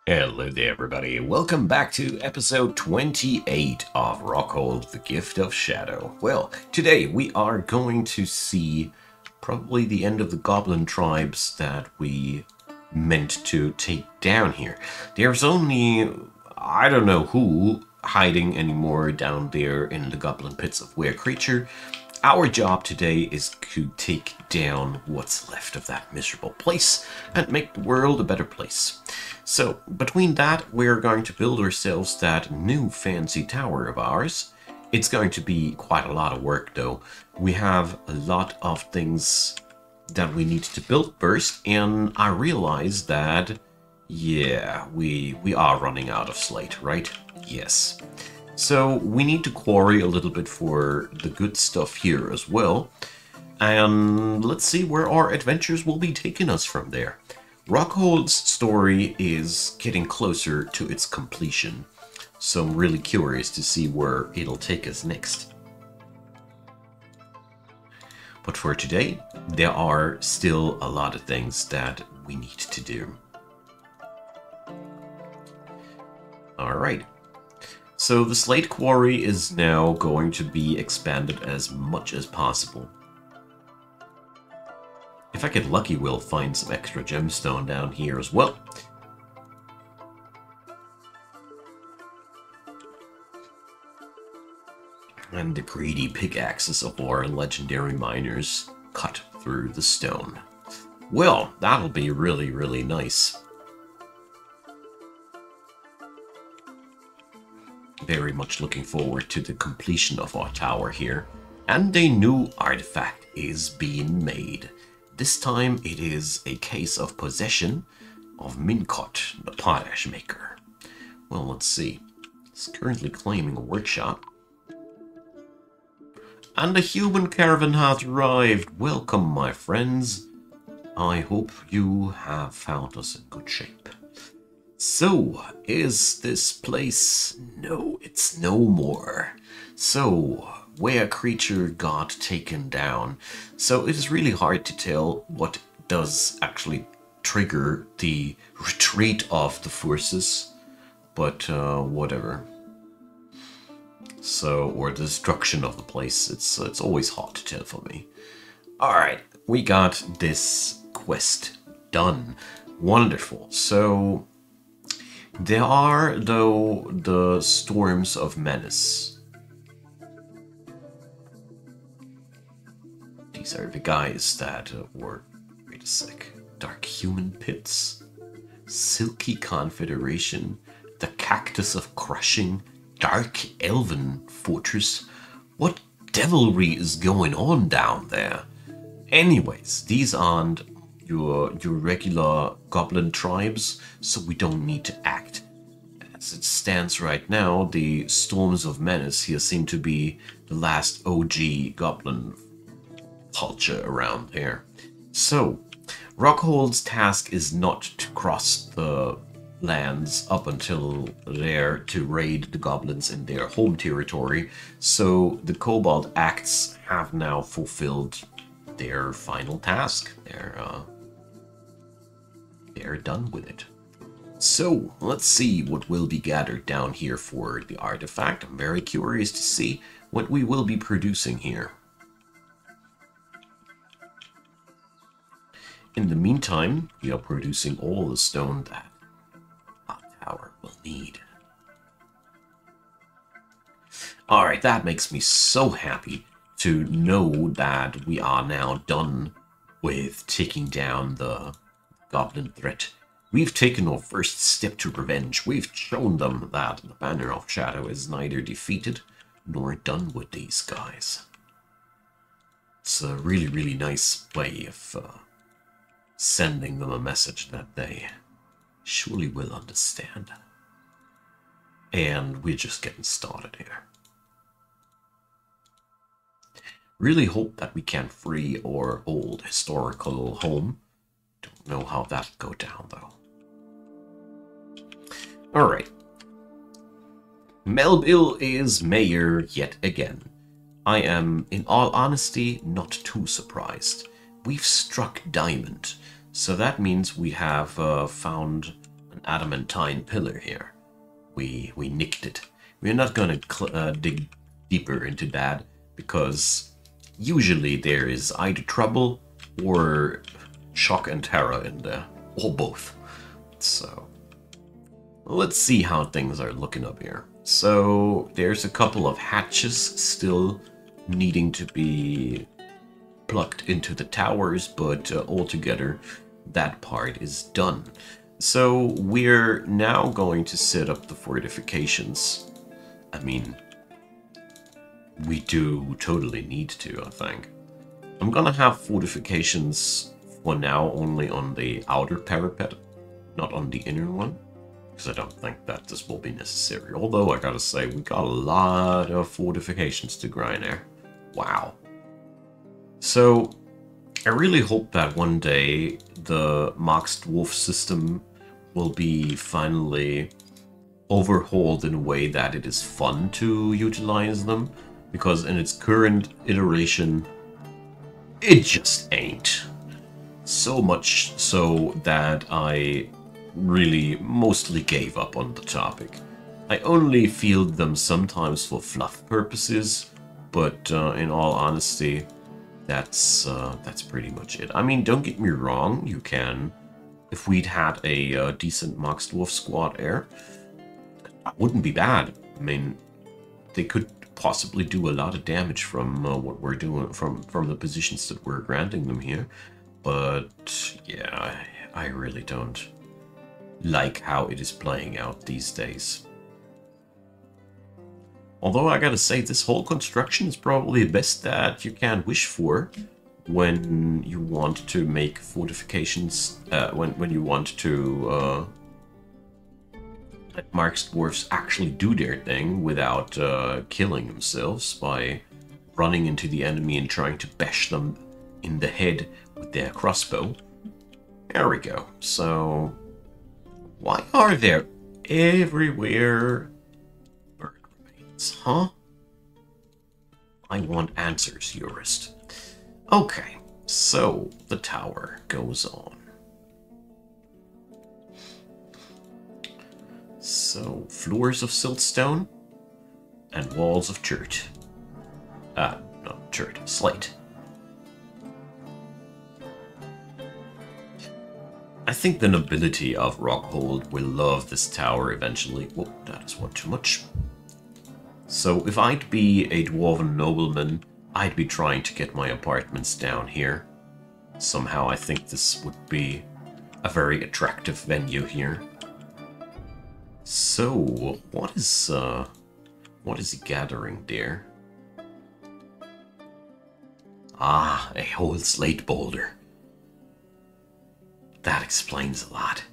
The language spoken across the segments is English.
Hello there everybody, welcome back to episode 28 of ROCKHOLD, The Gift of Shadow. Well, today we are going to see probably the end of the goblin tribes that we meant to take down here. There's only, I don't know who, hiding anymore down there in the goblin pits of Were Creature. Our job today is to take down what's left of that miserable place and make the world a better place. So, between that, we're going to build ourselves that new fancy tower of ours. It's going to be quite a lot of work though. We have a lot of things that we need to build first, and I realize that, yeah, we are running out of slate, right? Yes. So we need to quarry a little bit for the good stuff here as well. And let's see where our adventures will be taking us from there. ROCKHOLD's story is getting closer to its completion, so I'm really curious to see where it'll take us next. But for today, there are still a lot of things that we need to do. Alright. So the slate quarry is now going to be expanded as much as possible. If I get lucky, we'll find some extra gemstone down here as well. And the greedy pickaxes of our legendary miners cut through the stone. Well, that'll be really, really nice. Very much looking forward to the completion of our tower here. And a new artifact is being made. This time it is a case of possession of Minkot, the potash maker. Well, let's see. It's currently claiming a workshop. And a human caravan has arrived. Welcome, my friends. I hope you have found us in good shape. So, is this place? No, it's no more. So, Were Creature got taken down. So it is really hard to tell what does actually trigger the retreat of the forces. But, whatever. So, or the destruction of the place. It's always hard to tell for me. Alright, we got this quest done. Wonderful. So there are, though, the Storms of Menace. These are the guys that were... wait a sec. Dark Human Pits, Silky Confederation, the Cactus of Crushing, Dark Elven Fortress. What devilry is going on down there? Anyways, these aren't your regular goblin tribes, so we don't need to act. As it stands right now, the Storms of Menace here seem to be the last OG goblin culture around there. So, ROCKHOLD's task is not to cross the lands up until there to raid the goblins in their home territory, so the Kobold Acts have now fulfilled their final task. They're done with it. So, let's see what will be gathered down here for the artifact. I'm very curious to see what we will be producing here. In the meantime, we are producing all the stone that our tower will need. Alright, that makes me so happy to know that we are now done with taking down the goblin threat. We've taken our first step to revenge. We've shown them that the Banner of Shadow is neither defeated nor done with these guys. It's a really, really nice way of sending them a message that they surely will understand. And we're just getting started here. Really hope that we can free our old historical home. Don't know how that'll go down though. Alright. Melville is mayor yet again. I am, in all honesty, not too surprised. We've struck diamond, so that means we have found an adamantine pillar here. We nicked it. We're not going to dig deeper into that, because usually there is either trouble or shock and terror in there, or both. So let's see how things are looking up here. So there's a couple of hatches still needing to be plugged into the towers, but altogether that part is done. So we're now going to set up the fortifications. I mean, we do totally need to, I think. I'm gonna have fortifications for now only on the outer parapet, not on the inner one, because I don't think that this will be necessary. Although I gotta say, we got a lot of fortifications to grind there. Wow. So I really hope that one day the Mox Dwarf system will be finally overhauled in a way that it is fun to utilize them, because in its current iteration it just ain't. So much so that I really mostly gave up on the topic. I only field them sometimes for fluff purposes, but in all honesty, that's pretty much it. I mean, don't get me wrong, you can, if we'd had a decent Mox Dwarf squad there, that wouldn't be bad. I mean, they could possibly do a lot of damage from what we're doing, from the positions that we're granting them here. But yeah, I really don't like how it is playing out these days. Although I gotta say, this whole construction is probably the best that you can wish for when you want to make fortifications, when you want to let Mox Dwarfs actually do their thing without killing themselves by running into the enemy and trying to bash them in the head with their crossbow. There we go. So, why are there everywhere bird remains, huh? I want answers, Jurist. Okay, so the tower goes on. So, floors of siltstone and walls of chert. Not chert, slate. I think the nobility of Rockhold will love this tower eventually. Whoa, that is one too much. So if I'd be a dwarven nobleman, I'd be trying to get my apartments down here. Somehow I think this would be a very attractive venue here. So, what is he gathering there? Ah, a whole slate boulder. That explains a lot.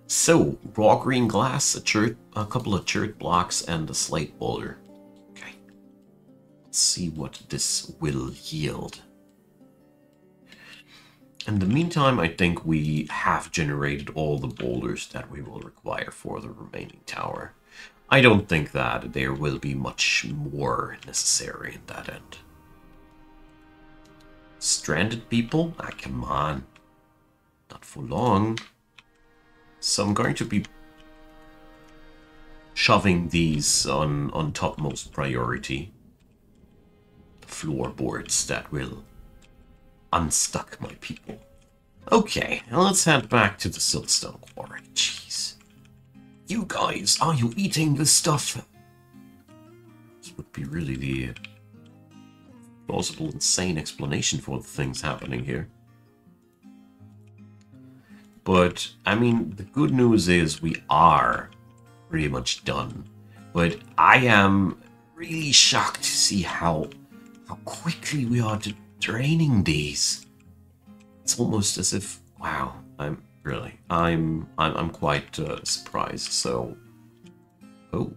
So, raw green glass, a couple of chert blocks, and a slate boulder. Okay. Let's see what this will yield. In the meantime, I think we have generated all the boulders that we will require for the remaining tower. I don't think that there will be much more necessary in that end. Stranded people? Ah, come on. Not for long. So I'm going to be shoving these on topmost priority. Floorboards that will unstuck my people. Okay, now let's head back to the siltstone quarry. Jeez. You guys, are you eating this stuff? This would be really the plausible, insane explanation for the things happening here. But, I mean, the good news is we are pretty much done. But I am really shocked to see how quickly we are draining these. It's almost as if, wow, I'm quite surprised. So, oh,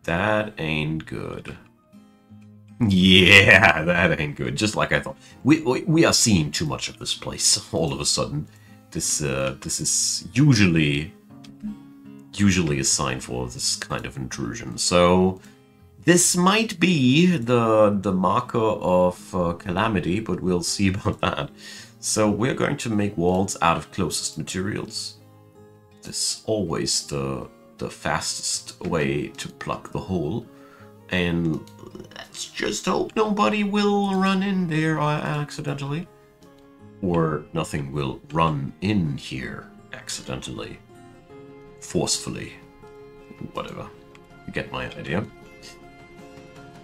that ain't good. Yeah, that ain't good. Just like I thought. We are seeing too much of this place all of a sudden. This is usually a sign for this kind of intrusion. So this might be the marker of calamity, but we'll see about that. So we're going to make walls out of closest materials. This is always the fastest way to plug the hole. And let's just hope nobody will run in there accidentally. Or nothing will run in here accidentally. Forcefully. Whatever. You get my idea.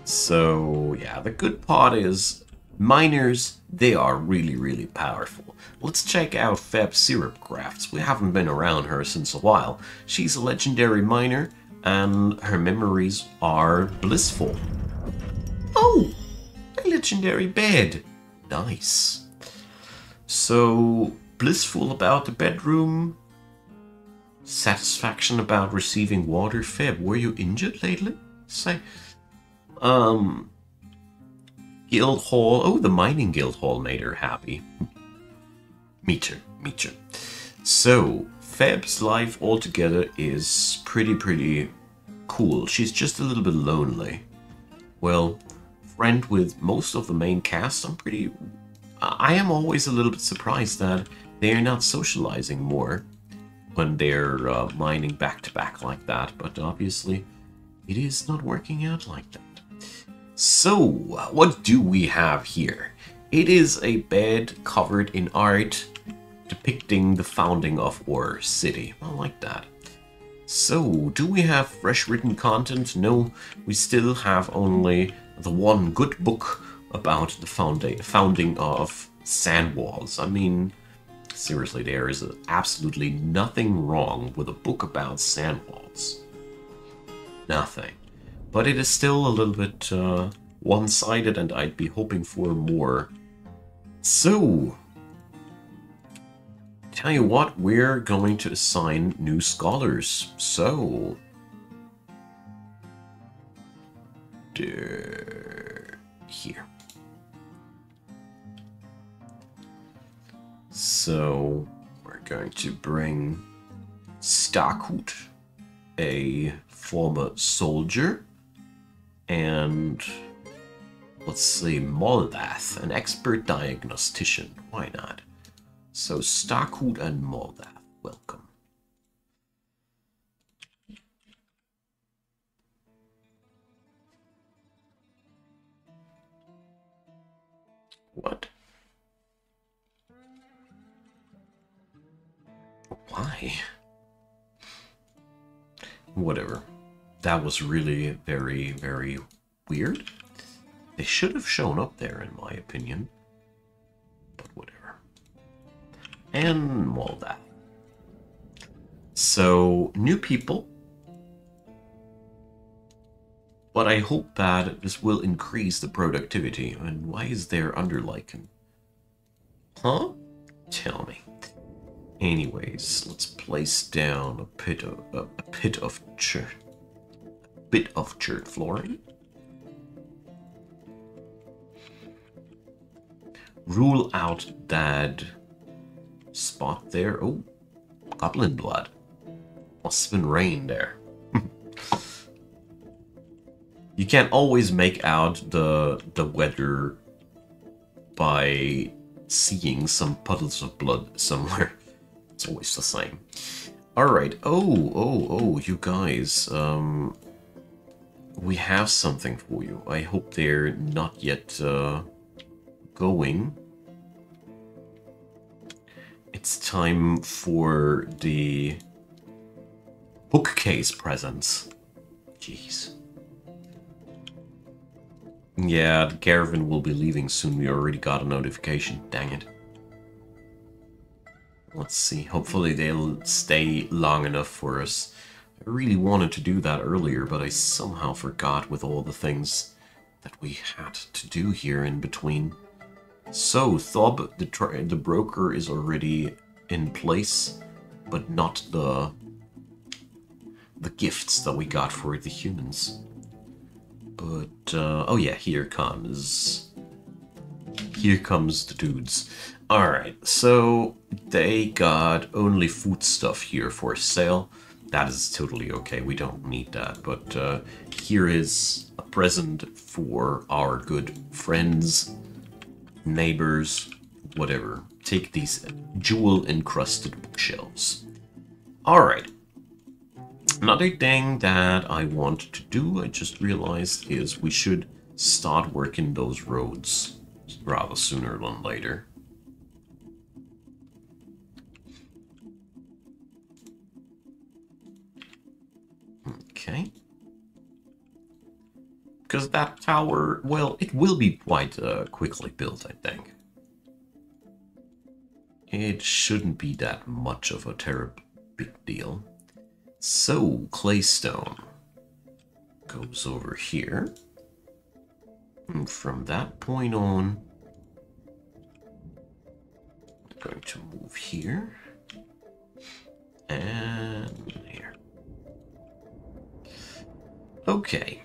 So, yeah, the good part is miners, they are really, really powerful. Let's check out Fab Syrup Crafts. We haven't been around her since a while. She's a legendary miner, and her memories are blissful. Oh, a legendary bed. Nice. So, blissful about the bedroom. Satisfaction about receiving water. Feb, were you injured lately? Say, Guild Hall. Oh, the mining guild hall made her happy. Me too, me too. So, Feb's life altogether is pretty cool. She's just a little bit lonely. Well, friend with most of the main cast, I am always a little bit surprised that they're not socializing more when they're mining back to back like that, but obviously it is not working out like that. So, what do we have here? It is a bed covered in art depicting the founding of our city. I like that. So, do we have fresh written content? No, we still have only the one good book about the founding of sand walls. I mean, seriously, there is absolutely nothing wrong with a book about sand walls. Nothing. But it is still a little bit one-sided, and I'd be hoping for more. So, tell you what, we're going to assign new scholars. So, here. So, we're going to bring Starkhout, a former soldier, and let's see, Moldath, an expert diagnostician. Why not? So, Starkhout and Moldath, welcome. What? Why? Whatever. That was really very weird. They should have shown up there, in my opinion. But whatever. And Moldath. So, new people. But I hope that this will increase the productivity. And why is there underlichen? Huh? Tell me. Anyways, let's place down a bit of chert flooring. Rule out that spot there. Oh, goblin blood. Must have been rain there. You can't always make out the weather by seeing some puddles of blood somewhere. It's always the same. Alright. Oh, you guys. We have something for you. I hope they're not yet going. It's time for the bookcase presents. Jeez. Yeah, the caravan will be leaving soon. We already got a notification. Dang it. Let's see. Hopefully they'll stay long enough for us. I really wanted to do that earlier, but I somehow forgot with all the things that we had to do here in between. So, Thob, the broker, is already in place, but not the gifts that we got for the humans. But, oh yeah, here comes the dudes. Alright, so they got only food stuff here for sale. That is totally okay, we don't need that. But here is a present for our good friends, neighbors, whatever. take these jewel-encrusted bookshelves. Alright. Another thing that I want to do, I just realized, is we should start working those roads rather sooner than later. Okay. Because that tower, well, it will be quite quickly built, I think. It shouldn't be that much of a terrible big deal. So, claystone goes over here. And from that point on, I'm going to move here. And here. Okay.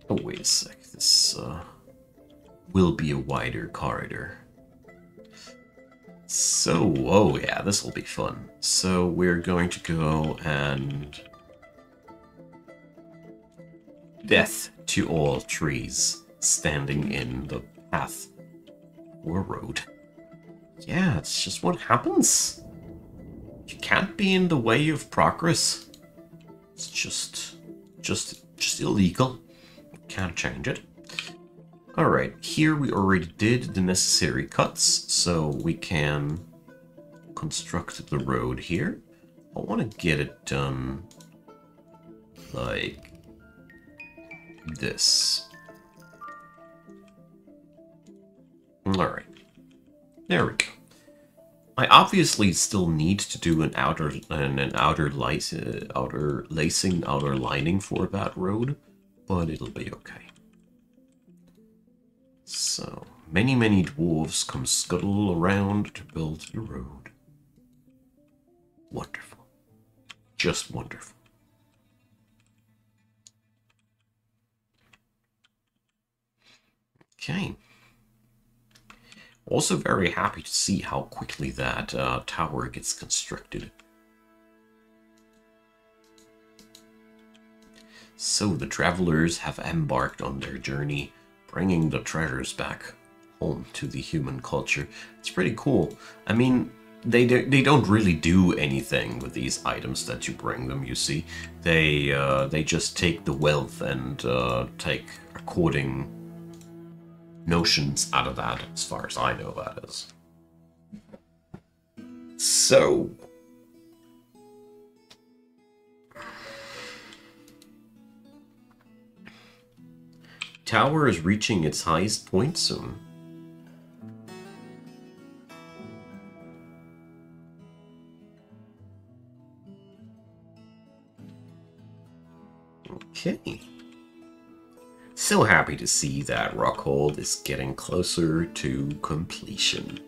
Oh, wait a sec. This will be a wider corridor. So, oh yeah, this will be fun. So we're going to go and... Death to all trees standing in the path or road. Yeah, it's just what happens. You can't be in the way of progress. It's just illegal. Can't change it. Alright, here we already did the necessary cuts, so we can construct the road here. I want to get it done like this. Alright, there we go. I obviously still need to do an outer lacing, outer lining for that road, but it'll be okay. So, many dwarves come scuttle around to build the road. Wonderful. Just wonderful. Okay. Also very happy to see how quickly that tower gets constructed. So the travelers have embarked on their journey, bringing the treasures back home to the human culture. It's pretty cool. I mean, they don't really do anything with these items that you bring them, you see. They just take the wealth and take according notions out of that, as far as I know that is. So... tower is reaching its highest point soon. Okay. So happy to see that ROCKHOLD is getting closer to completion.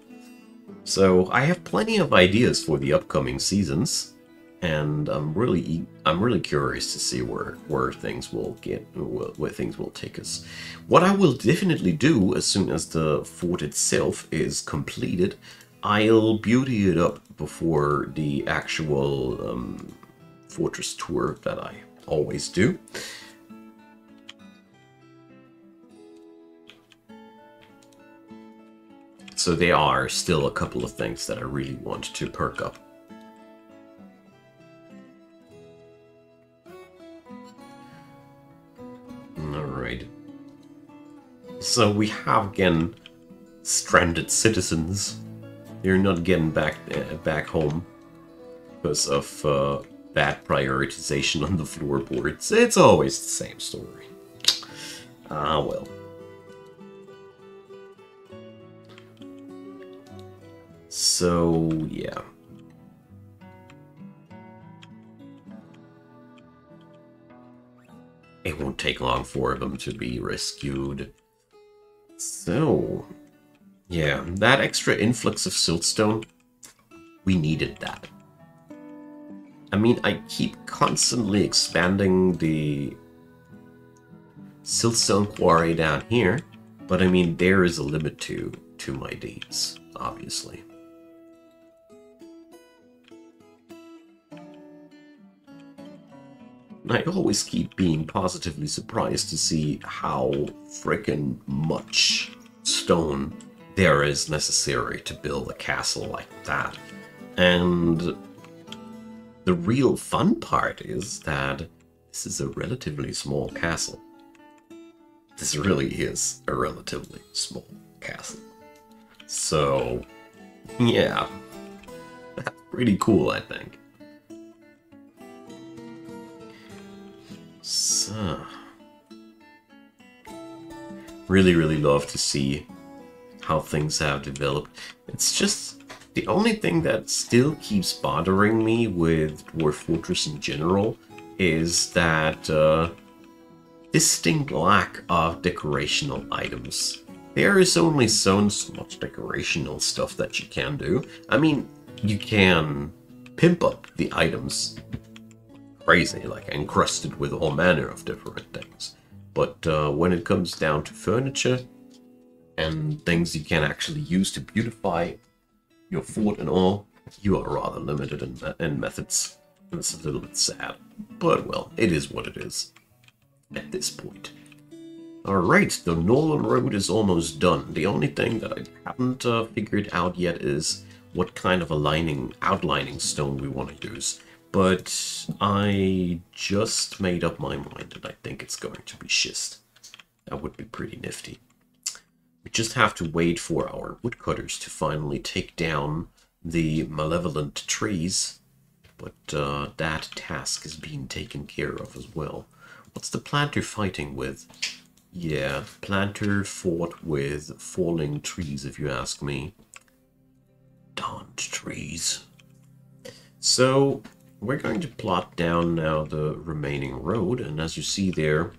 So I have plenty of ideas for the upcoming seasons. And I'm really curious to see where things will take us. What I will definitely do as soon as the fort itself is completed, I'll beauty it up before the actual fortress tour that I always do. So there are still a couple of things that I really want to perk up. Alright. So we have again stranded citizens. They're not getting back home because of bad prioritization on the floorboards. It's always the same story. Ah, well. So, yeah. It won't take long for them to be rescued. So, yeah, that extra influx of siltstone, we needed that. I mean, I keep constantly expanding the siltstone quarry down here, but I mean, there is a limit to my deeds, obviously. I always keep being positively surprised to see how frickin' much stone there is necessary to build a castle like that. And the real fun part is that this is a relatively small castle. This really is a relatively small castle. So, yeah, that's pretty cool, I think. So, really love to see how things have developed. It's just the only thing that still keeps bothering me with Dwarf Fortress in general is that distinct lack of decorational items. There is only so much decorational stuff that you can do. I mean, you can pimp up the items crazy, like encrusted with all manner of different things. But when it comes down to furniture and things you can actually use to beautify your fort and all, you are rather limited in methods. And it's a little bit sad. But, well, it is what it is at this point. Alright, the Northern Road is almost done. The only thing that I haven't figured out yet is what kind of outlining stone we want to use. But I just made up my mind and I think it's going to be schist. That would be pretty nifty. We just have to wait for our woodcutters to finally take down the malevolent trees. But that task is being taken care of as well. What's the planter fighting with? Yeah, planter fought with falling trees, if you ask me. Darned trees. So, we're going to plot down now the remaining road, and as you see there,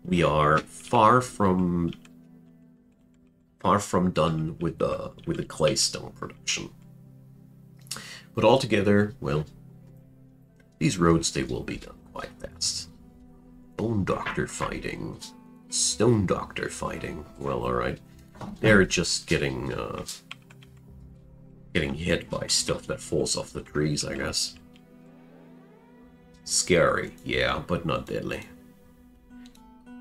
we are far from done with the clay stone production. But altogether, well, these roads, they will be done quite fast. Bone doctor fighting. Stone doctor fighting. Well, alright. They're just getting hit by stuff that falls off the trees, I guess. Scary, yeah, but not deadly.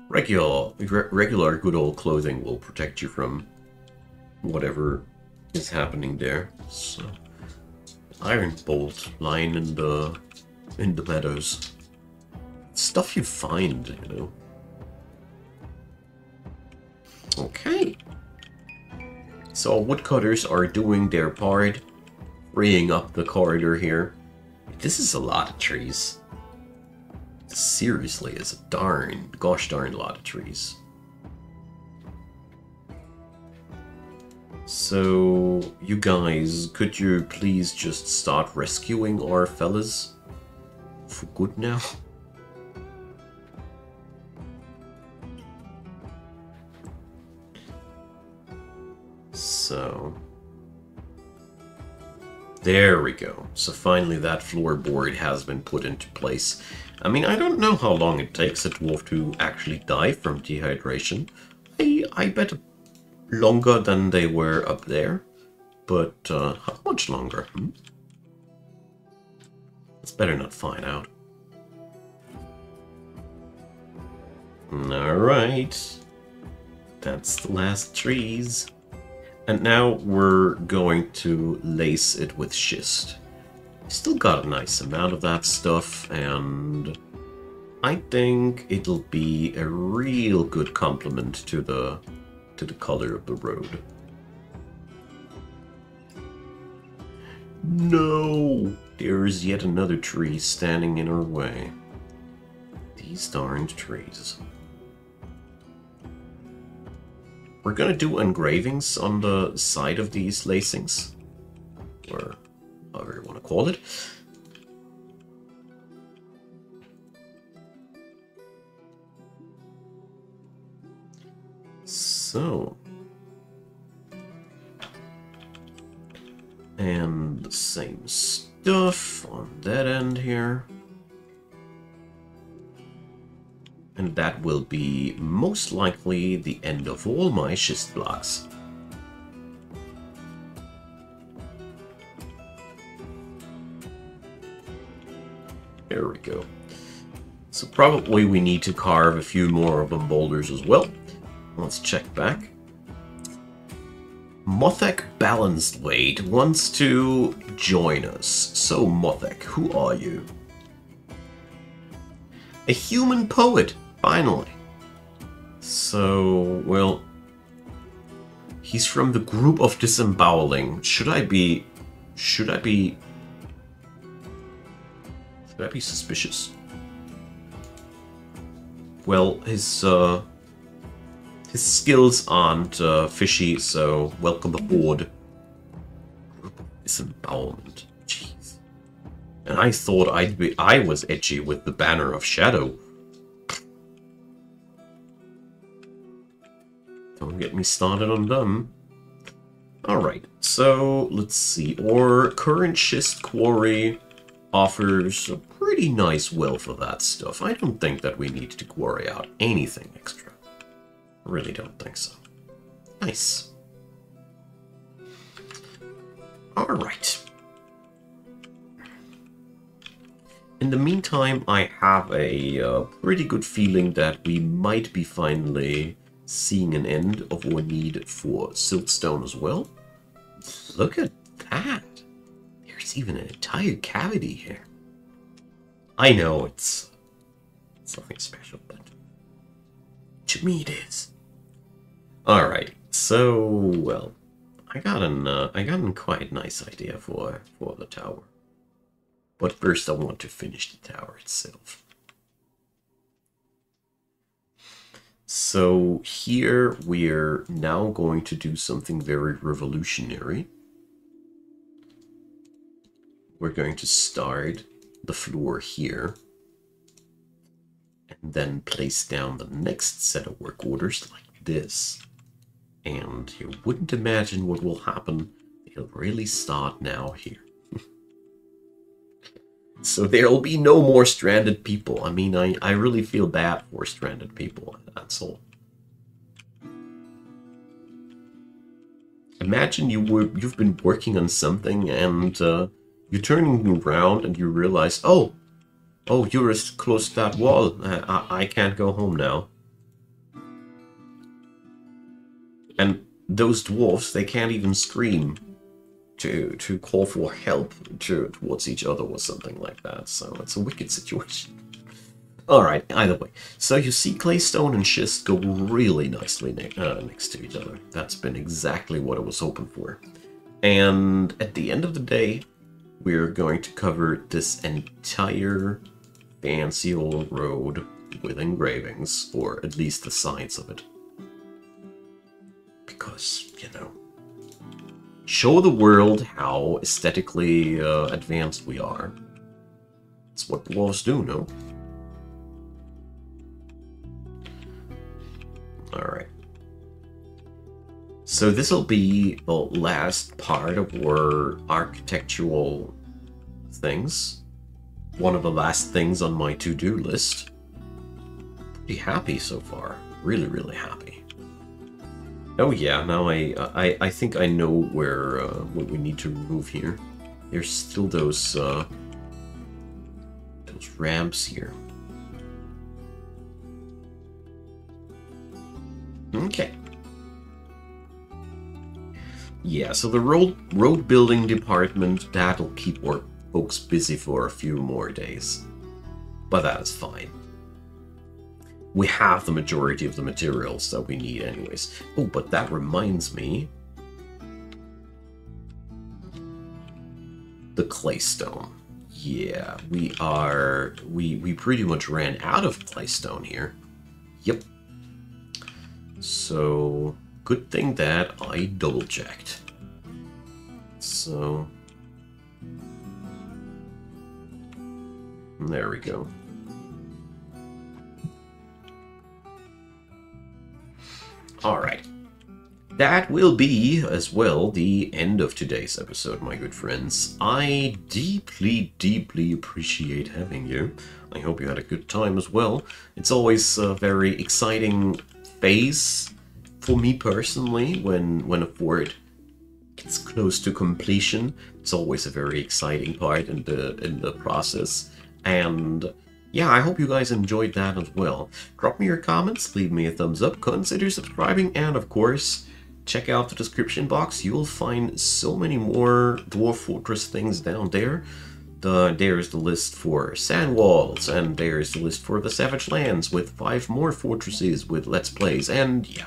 Regular good old clothing will protect you from whatever is happening there. So, iron bolt lying in the meadows. Stuff you find, you know. Okay. So woodcutters are doing their part, freeing up the corridor here. This is a lot of trees. This seriously is a gosh darn lot of trees. So, you guys, could you please just start rescuing our fellas? For good now? So, there we go. So finally that floorboard has been put into place. I mean, I don't know how long it takes a dwarf to actually die from dehydration. I bet longer than they were up there. But how much longer? It's better not find out. Alright. That's the last trees. And now we're going to lace it with schist. Still got a nice amount of that stuff, and I think it'll be a real good complement to the color of the road. No! There's yet another tree standing in our way. These darned trees. We're gonna do engravings on the side of these lacings, or however you want to call it. So, and the same stuff on that end here. And that will be most likely the end of all my schist blocks. There we go. So probably we need to carve a few more of them boulders as well. Let's check back. Mothek Balanced wants to join us. So, Mothek, who are you? A human poet, finally. So, well, he's from the group of disemboweling. Should I be suspicious? Well, his skills aren't fishy, so welcome aboard. Group of disembowelment. Jeez. And I thought I was edgy with the banner of shadow. Don't get me started on them. Alright, so let's see. Our current schist quarry offers a pretty nice wealth of that stuff. I don't think that we need to quarry out anything extra. I really don't think so. Nice. Alright. In the meantime, I have a pretty good feeling that we might be finally seeing an end of our need for siltstone as well. Look at that! There's even an entire cavity here. I know it's nothing special, but to me it is. Alright, so well, I got an quite nice idea for the tower. But first I want to finish the tower itself. So here we're now going to do something very revolutionary. We're going to start the floor here and then place down the next set of work orders like this. And you wouldn't imagine what will happen. It'll really start now here. So there'll be no more stranded people. I mean, I really feel bad for stranded people, that's all. Imagine you've been working on something and you're turning around and you realize, oh, you're as close to that wall. I can't go home now. And those dwarfs, they can't even scream to call for help towards each other or something like that. So it's a wicked situation. Alright, either way. So you see claystone and schist go really nicely next to each other. That's been exactly what I was hoping for. And at the end of the day, we're going to cover this entire fancy old road with engravings, or at least the sides of it. Because, you know, show the world how aesthetically advanced we are. It's what dwarves do, no? Alright. So this'll be the last part of our architectural things. One of the last things on my to-do list. Pretty happy so far. Really, really happy. Oh yeah, now I think I know where what we need to remove here. There's still those ramps here. Okay. Yeah, so the road building department, that'll keep our folks busy for a few more days. But that is fine. We have the majority of the materials that we need anyways. Oh, but that reminds me. The claystone. Yeah, we pretty much ran out of claystone here. Yep. So, good thing that I double checked. So, there we go. Alright. That will be, as well, the end of today's episode, my good friends. I deeply, deeply appreciate having you. I hope you had a good time as well. It's always a very exciting phase for me personally when a fort gets close to completion. It's always a very exciting part in the process. And yeah, I hope you guys enjoyed that as well. Drop me your comments, leave me a thumbs up, consider subscribing, and of course, check out the description box. You'll find so many more Dwarf Fortress things down there. There's the list for Sand Walls, and there's the list for the Savage Lands with 5 more fortresses with Let's Plays, and yeah,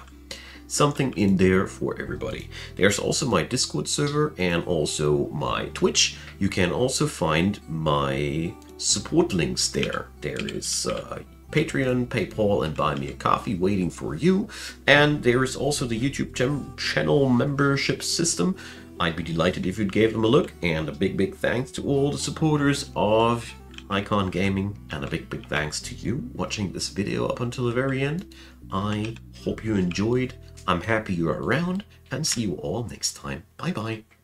something in there for everybody. There's also my Discord server and also my Twitch. You can also find my support links there. There is Patreon, PayPal, and Buy Me a Coffee waiting for you. And there is also the YouTube channel membership system. I'd be delighted if you'd give them a look. And a big thanks to all the supporters of Icon Gaming. And a big thanks to you watching this video up until the very end. I hope you enjoyed. I'm happy you're around. And see you all next time. Bye bye.